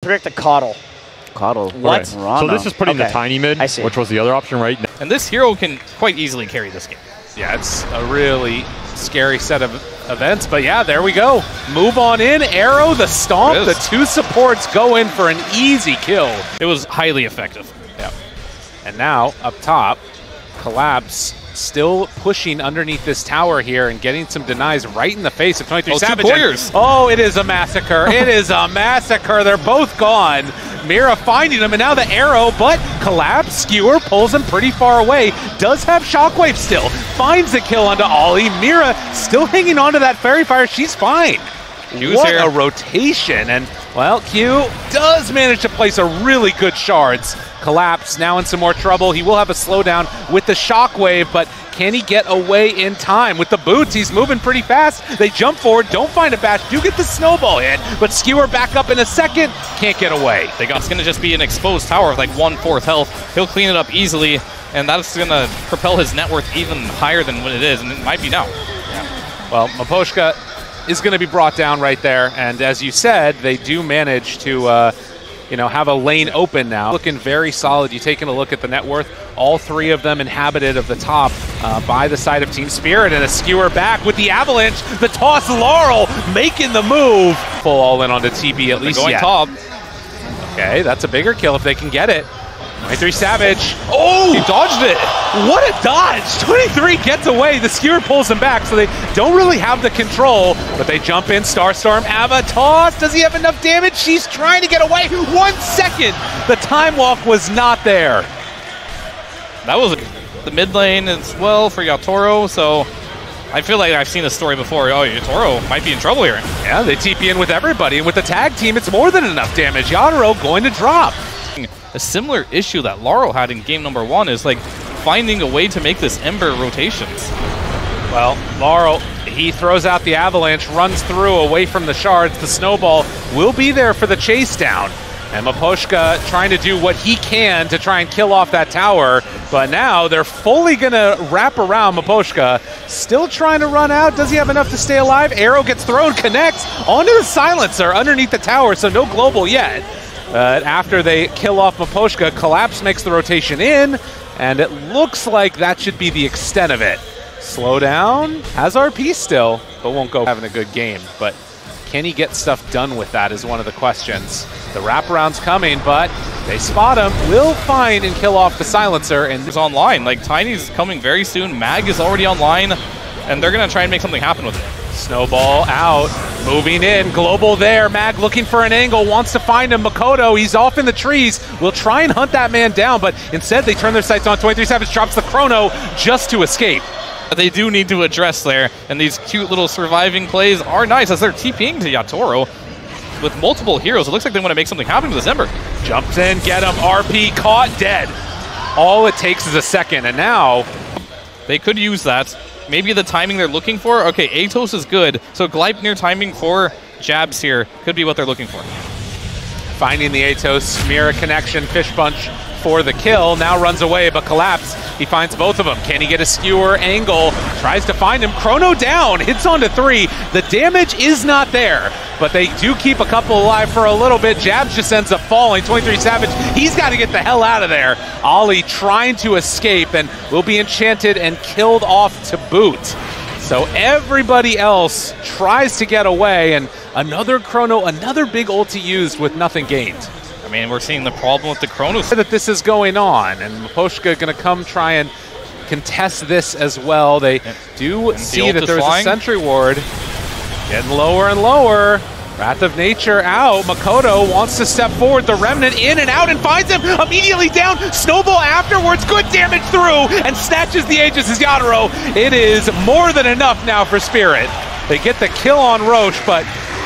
Predict a coddle. Coddle. What? So this is putting the tiny mid, which was the other option, right? And this hero can quite easily carry this game. Yeah, it's a really scary set of events, but yeah, there we go. Move on in, arrow, the stomp, the two supports go in for an easy kill. It was highly effective. Yeah. And now, up top, Collapse still pushing underneath this tower here and getting some denies right in the face of 23 Savage. Oh, it is a massacre. It is a massacre. They're both gone. Mira finding him, and now the arrow, but Collapse, Skewer pulls him pretty far away. Does have Shockwave still. Finds the kill onto Ollie. Mira still hanging on to that Fairy Fire. She's fine. What a rotation. And, well, Q does manage to place a really good shards. Collapse now in some more trouble. He will have a slowdown with the Shockwave, but can he get away in time? With the boots, he's moving pretty fast. They jump forward, don't find a bash, do get the snowball hit, but Skewer back up in a second, can't get away. It's going to just be an exposed tower with like 1/4 health. He'll clean it up easily, and that's going to propel his net worth even higher than what it is, and it might be now. Yeah. Well, Miposhka is going to be brought down right there, and as you said, they do manage to have a lane open now. Looking very solid. You taking a look at the net worth. All three of them inhabited of the top by the side of Team Spirit, and a Skewer back with the Avalanche. The toss, Laurel making the move. Full all in onto TB at least going top. Okay, that's a bigger kill if they can get it. 23 Savage. Oh! He dodged it. What a dodge. 23 gets away. The Skewer pulls him back, so they don't really have the control, but they jump in. Starstorm, Ava, toss. Does he have enough damage? She's trying to get away. 1 second. The time walk was not there. That was the mid lane as well for Yatoro, so I feel like I've seen this story before. Oh, Yatoro might be in trouble here. Yeah, they TP in with everybody, and with the tag team, it's more than enough damage. Yatoro going to drop. A similar issue that Laurel had in game number 1 is like finding a way to make this Ember rotations. Well, Laurel, he throws out the Avalanche, runs through away from the shards. The snowball will be there for the chase down. And Miposhka trying to do what he can to try and kill off that tower. But now they're fully going to wrap around Miposhka. Still trying to run out. Does he have enough to stay alive? Arrow gets thrown, connects onto the silencer underneath the tower, so no global yet. After they kill off Miposhka, Collapse makes the rotation in, and it looks like that should be the extent of it. Slow down, has RP still, but won't go having a good game. But can he get stuff done with that is one of the questions. The wraparound's coming, but they spot him, will find and kill off the silencer. And it's online, like Tiny's coming very soon, Mag is already online, and they're going to try and make something happen with it. Snowball out, moving in, global there. Mag looking for an angle, wants to find him. Makoto, he's off in the trees, will try and hunt that man down, but instead they turn their sights on 23 Savage, drops the chrono just to escape. They do need to address there, and these cute little surviving plays are nice as they're TPing to Yatoro. With multiple heroes, it looks like they want to make something happen with this Ember. Jumps in, get him, RP, caught, dead. All it takes is a second, and now they could use that. Maybe the timing they're looking for. Okay, Atos is good. So Gleipnir timing for jabs here could be what they're looking for. Finding the Atos, Mira connection, Fish Punch for the kill. Now runs away, but Collapse. He finds both of them. Can he get a Skewer angle? Tries to find him. Chrono down, hits onto 3. The damage is not there, but they do keep a couple alive for a little bit. Jabs just ends up falling. 23 Savage, he's got to get the hell out of there. Ollie trying to escape and will be enchanted and killed off to boot. So everybody else tries to get away, and another Chrono, another big ulti used with nothing gained. I mean, we're seeing the problem with the Chronos. That this is going on, and Miposhka going to come try and contest this as well. They do see that there's a sentry ward. Getting lower and lower. Wrath of Nature out. Makoto wants to step forward. The Remnant in and out and finds him immediately down. Snowball afterwards. Good damage through and snatches the Aegis as Yatoro. It is more than enough now for Spirit. They get the kill on Roche, but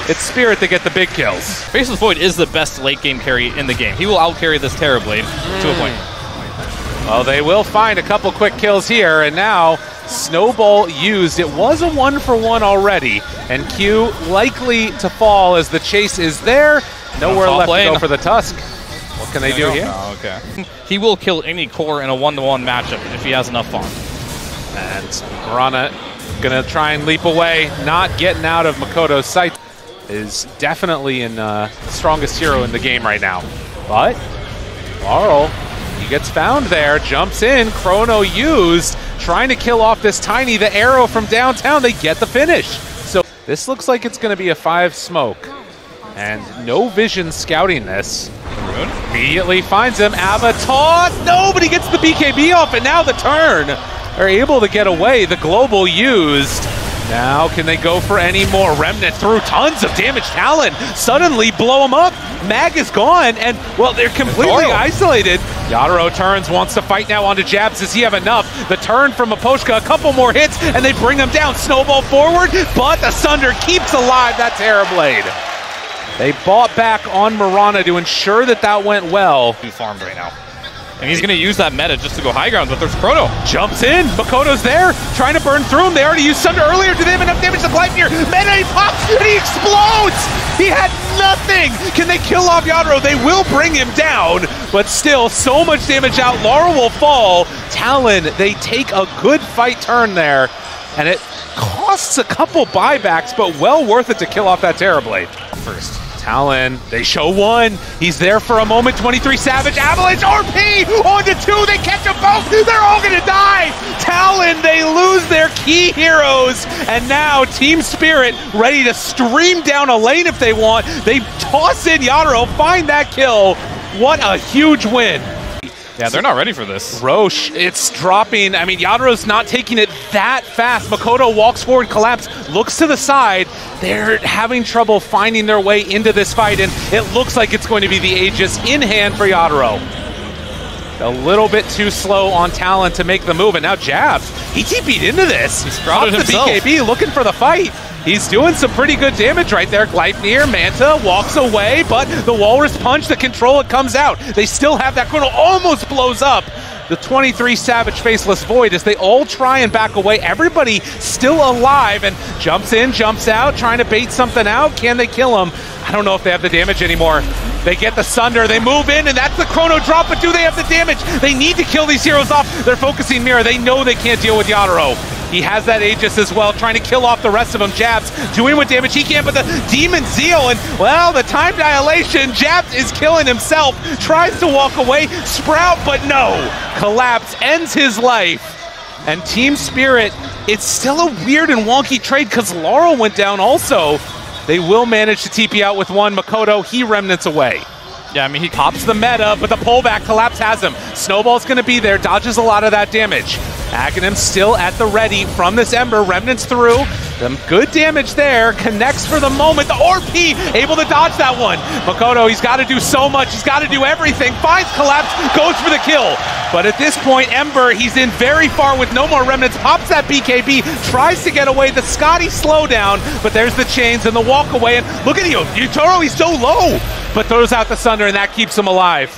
it's Spirit that get the big kills. Faceless Void is the best late game carry in the game. He will outcarry this Terrorblade to a point. Well, they will find a couple quick kills here, and now Snowball used. It was a 1-for-1 already, and Q likely to fall as the chase is there. Nowhere left to go for the Tusk. What can they do here? Oh, okay. He will kill any core in a 1-to-1 matchup if he has enough fun. And Marana gonna try and leap away, not getting out of Makoto's sight. is definitely in strongest hero in the game right now. But Laurel, he gets found there, jumps in, chrono used, trying to kill off this Tiny, the arrow from downtown. They get the finish. So this looks like it's going to be a 5 smoke. And no vision scouting this. Immediately finds him. Abba toss. Nobody gets the BKB off, and now the turn. They're able to get away. The global used. Now can they go for any more? Remnant through tons of damage. Talon suddenly blow him up. Mag is gone, and well, they're completely isolated. Yatoro turns, wants to fight now onto Jabs. Does he have enough? The turn from Aposhka, a couple more hits, and they bring him down. Snowball forward, but the Sunder keeps alive that Terrorblade. They bought back on Mirana to ensure that that went well. He farmed right now. And he's going to use that meta just to go high ground, but there's Chrono. Jumps in. Makoto's there, trying to burn through him. They already used Sunder earlier. Do they have enough damage to Blight here? Meta, he pops, and he explodes! He had nothing! Can they kill off Yatoro? They will bring him down, but still, so much damage out. Laurel will fall. Talon, they take a good fight turn there, and it costs a couple buybacks, but well worth it to kill off that Terrorblade. First. Talon, they show one. He's there for a moment. 23 Savage, Avalanche, RP, onto 2. They catch them both. They're all going to die. Talon, they lose their key heroes. And now Team Spirit ready to stream down a lane if they want. They toss in Yatoro, find that kill. What a huge win. Yeah, they're not ready for this. Roche, it's dropping. I mean, Yatoro's not taking it that fast. Makoto walks forward, Collapse, looks to the side. They're having trouble finding their way into this fight, and it looks like it's going to be the Aegis in hand for Yatoro. A little bit too slow on Talon to make the move, and now Jabs, he TP'd into this. He's sprouted himself. The BKB looking for the fight. He's doing some pretty good damage right there. Gleipnir, Manta walks away, but the Walrus Punch, the control, it comes out. They still have that Chrono, almost blows up. The 23 Savage Faceless Void as they all try and back away. Everybody still alive and jumps in, jumps out, trying to bait something out. Can they kill him? I don't know if they have the damage anymore. They get the Sunder, they move in, and that's the Chrono drop, but do they have the damage? They need to kill these heroes off. They're focusing Mira. They know they can't deal with Yatoro. He has that Aegis as well, trying to kill off the rest of them. Jabs doing what damage he can, but the Demon Zeal, and well, the time dilation, Jabs is killing himself, tries to walk away, Sprout, but no. Collapse ends his life. And Team Spirit, it's still a weird and wonky trade because Laurel went down also. They will manage to TP out with one. Makoto, he remnants away. Yeah, I mean, he pops the meta, but the pullback, Collapse has him. Snowball's going to be there, dodges a lot of that damage. Aghanim still at the ready from this Ember, Remnants through. Some good damage there, connects for the moment. The RP able to dodge that one. Makoto, he's got to do so much, he's got to do everything. Finds Collapse, goes for the kill. But at this point, Ember, he's in very far with no more Remnants, pops that BKB, tries to get away. The Scotty slowdown, but there's the chains and the walk away. And look at Yatoro, he's so low, but throws out the Sunder, and that keeps him alive.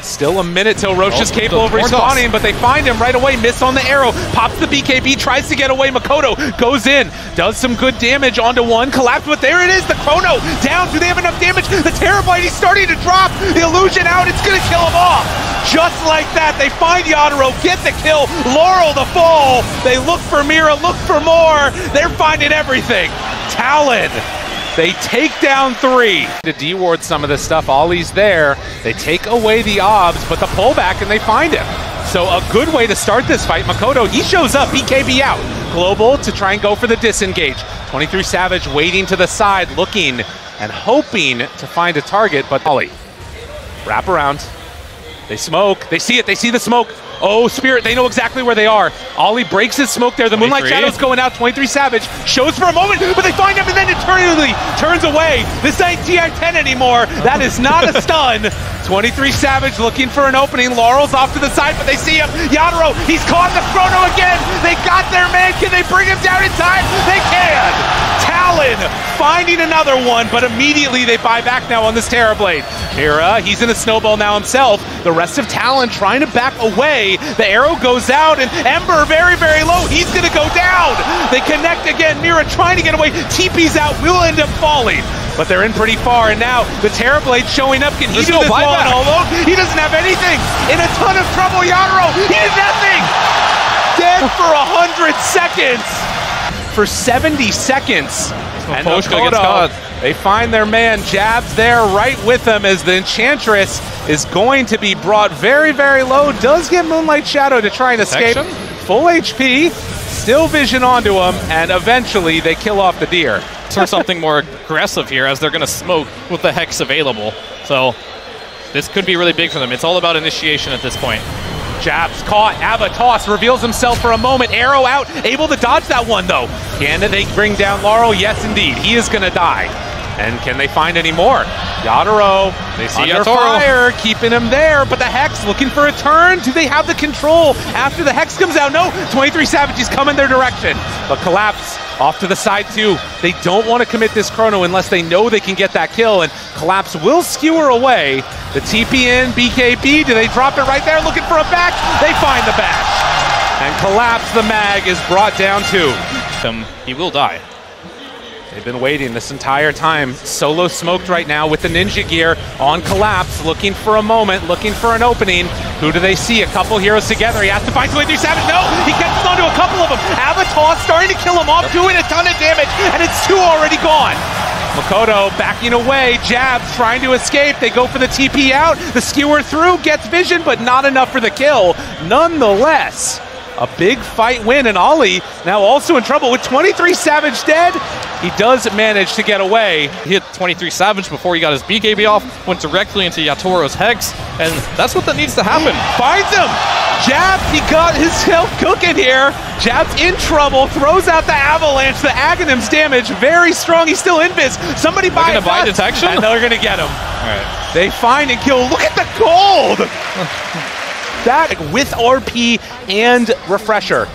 Still a minute till Roche is capable of respawning, but they find him right away. Miss on the arrow, pops the BKB, tries to get away. Makoto goes in, does some good damage onto one. Collapse, but there it is, the Chrono down. Do they have enough damage? The Terrorblade, he's starting to drop. The illusion out, it's going to kill him off. Just like that, they find Yatoro, get the kill. Laurel the fall. They look for Mira, look for more. They're finding everything. Talon. They take down 3. To deward some of this stuff, Ollie's there. They take away the obs, but the pullback, and they find him. So a good way to start this fight. Makoto, he shows up, BKB out. Global to try and go for the disengage. 23 Savage waiting to the side, looking and hoping to find a target, but Ollie. Wrap around. They smoke, they see it, they see the smoke. Oh, Spirit, they know exactly where they are. Ollie breaks his smoke there. The Moonlight Shadow's going out. 23 Savage shows for a moment, but they find him and then eternally turns away. This ain't TI-10 anymore. That is not a stun. 23 Savage looking for an opening. Laurel's off to the side, but they see him. Yatoro, he's caught the Chrono again. They got their man. Can they bring him down in time? They can. Talon finding another one, but immediately they buy back now on this Terrorblade. Mira, he's in a snowball now himself. The rest of Talon trying to back away. The arrow goes out, and Ember very, very low. He's going to go down. They connect again. Mira trying to get away. TP's out. Will end up falling. But they're in pretty far, and now the Terrorblade showing up. Can he do this all alone? He doesn't have anything. In a ton of trouble, Yatoro. He has nothing. Dead for 100 seconds. For 70 seconds. And Makoto, they find their man. Jabs there right with them as the Enchantress is going to be brought very, very low. Does get Moonlight Shadow to try and escape. Full HP, still vision onto him, and eventually they kill off the deer. For something more aggressive here as they're going to smoke with the Hex available. So this could be really big for them. It's all about initiation at this point. Jabs caught, Avatos reveals himself for a moment, arrow out, able to dodge that one though. Can they bring down Laurel? Yes indeed, he is going to die. And can they find any more? Yatoro, they see under fire, keeping him there, but the Hex looking for a turn. Do they have the control after the Hex comes out? No, 23 Savages come in their direction. But Collapse off to the side too. They don't want to commit this chrono unless they know they can get that kill, and Collapse will skewer away. The TP in, BKB, do they drop it right there looking for a bash? They find the bash. And Collapse, the mag, is brought down too. He will die. They've been waiting this entire time. Solo smoked right now with the ninja gear on Collapse, looking for a moment, looking for an opening. Who do they see? A couple heroes together. He has to find 23 Savage. No! He catches onto a couple of them. Avatar starting to kill him off, doing a ton of damage, and it's 2 already gone. Makoto backing away. Jabs trying to escape. They go for the TP out. The skewer through, gets vision, but not enough for the kill. Nonetheless, a big fight win, and Ollie now also in trouble with 23 Savage dead. He does manage to get away. He hit 23 Savage before he got his BKB off, went directly into Yatoro's Hex, and that's what that needs to happen. Finds him! Jabs, he got himself cooking here. Jabs in trouble, throws out the Avalanche, the Aghanim's damage, very strong. He's still invis. Somebody buy detection? And they're gonna get him. All right. They find and kill. Look at the gold! That with RP and refresher.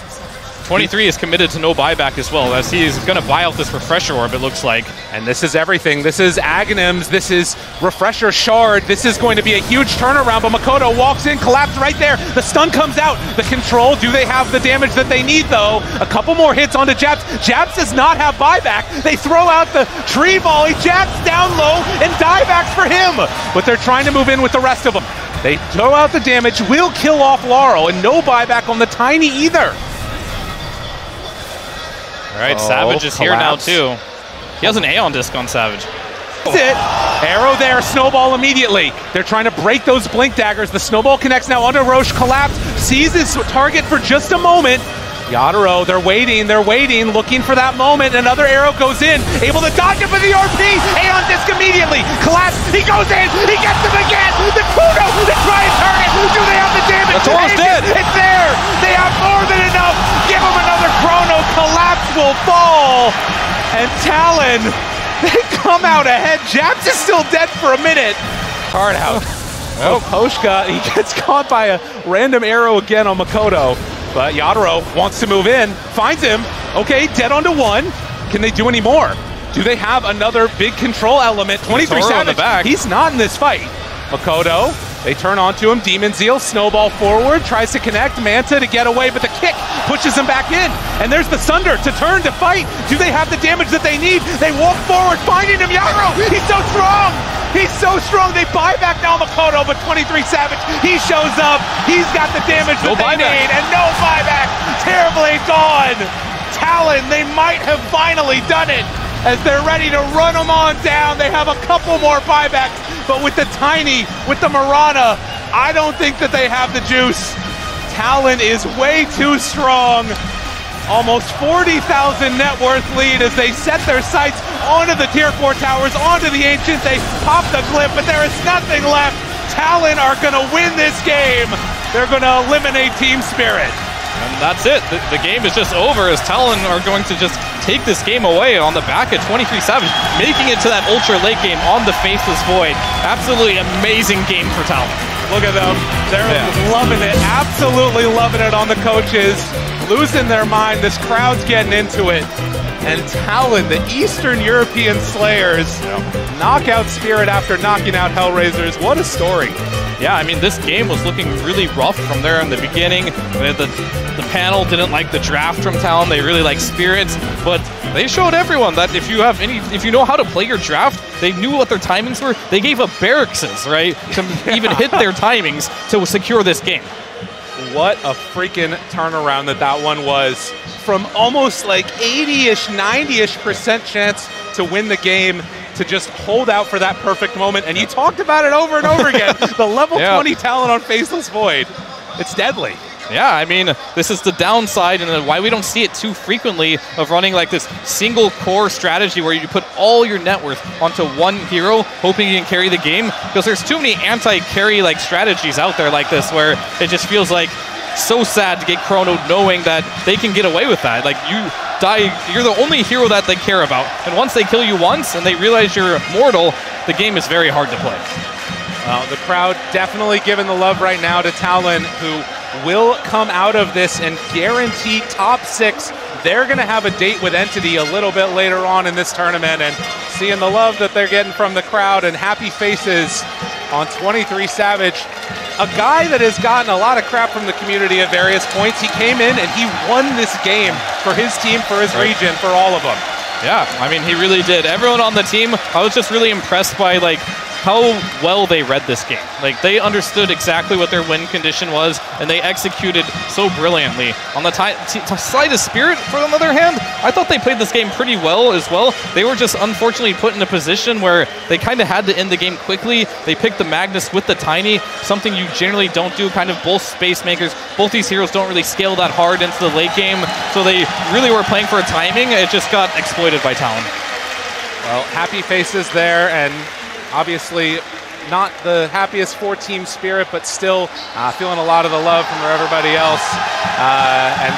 23 is committed to no buyback as well, as he's going to buy out this refresher orb, it looks like. And this is everything. This is Aghanim's, this is refresher shard. This is going to be a huge turnaround, but Makoto walks in, collapsed right there. The stun comes out. The control, do they have the damage that they need though? A couple more hits onto Jabs. Jabs does not have buyback. They throw out the tree volley. Jabs down low and diebacks for him. But they're trying to move in with the rest of them. They throw out the damage, will kill off Laurel, and no buyback on the Tiny either. All right, Savage is here now too. He has an Aeon disc on Savage. That's it. Arrow there, snowball immediately. They're trying to break those blink daggers. The snowball connects now onto Roche. Collapse, sees his target for just a moment. Yatoro, they're waiting, looking for that moment. Another arrow goes in, able to dodge it for the RP. Aeon disc immediately. Collapse, he goes in, he gets him again. The Kudo, they try and turn it. Do they have the damage? The Toro's dead. It's there. They have more than enough. Give him another chrono. Collapse will fall. And Talon, they come out ahead. Jabs is still dead for a minute. Hard out. Oh, Poshka, he gets caught by a random arrow again on Makoto. But Yatoro wants to move in, finds him. Okay, dead onto 1. Can they do any more? Do they have another big control element? 23 Savage, on the back. He's not in this fight. Makoto, they turn onto him. Demon Zeal, snowball forward, tries to connect. Manta to get away, but the kick pushes him back in. And there's the Sunder to turn to fight. Do they have the damage that they need? They walk forward, finding him. Yatoro, he's so strong. He's so strong. They buy back now Makoto, but 23 Savage, he shows up. He's got the damage that they need, and no buyback. Terribly gone. Talon, they might have finally done it as they're ready to run them on down. They have a couple more buybacks, but with the Tiny, with the Marana, I don't think that they have the juice. Talon is way too strong. Almost 40,000 net worth lead as they set their sights onto the Tier 4 towers, onto the Ancient. They pop the clip, but there is nothing left. Talon are going to win this game. They're going to eliminate Team Spirit. And that's it. The game is just over as Talon are going to just take this game away on the back of 23 Savage, making it to that ultra late game on the Faithless Void. Absolutely amazing game for Talon. Look at them. They're loving it. Absolutely loving it on the coaches. Losing their mind. This crowd's getting into it. And Talon, the Eastern European Slayers, knock out Spirit after knocking out Hellraisers. What a story. Yeah, I mean, this game was looking really rough from there in the beginning. The panel didn't like the draft from Talon. They really like Spirits, but they showed everyone that if you know how to play your draft, they knew what their timings were. They gave up barrackses, right, to even hit their timings to secure this game. What a freaking turnaround that one was. From almost like 80-ish, 90-ish% chance to win the game, to just hold out for that perfect moment. And you talked about it over and over again. The level 20 Talon on Faceless Void. It's deadly. Yeah, I mean, this is the downside and why we don't see it too frequently of running like this single core strategy where you put all your net worth onto one hero, hoping you can carry the game. Because there's too many anti-carry like strategies out there like this where it just feels like so sad to get Chrono knowing that they can get away with that. Like, you die, you're the only hero that they care about. And once they kill you once and they realize you're mortal, the game is very hard to play. The crowd definitely giving the love right now to Talon, who will come out of this and guarantee top 6. They're going to have a date with Entity a little bit later on in this tournament, and seeing the love that they're getting from the crowd and happy faces on 23 Savage, a guy that has gotten a lot of crap from the community at various points. He came in and he won this game for his team, for his region, for all of them. Yeah, I mean, he really did. Everyone on the team, I was just really impressed by, like, how well they read this game. Like, they understood exactly what their win condition was, and they executed so brilliantly. On the side of Spirit, for the other hand, I thought they played this game pretty well as well. They were just unfortunately put in a position where they kind of had to end the game quickly. They picked the Magnus with the Tiny, something you generally don't do. Kind of both space makers, both these heroes don't really scale that hard into the late game, so they really were playing for a timing. It just got exploited by Talon. Well, happy faces there, and obviously not the happiest for-team Spirit, but still feeling a lot of the love from everybody else. And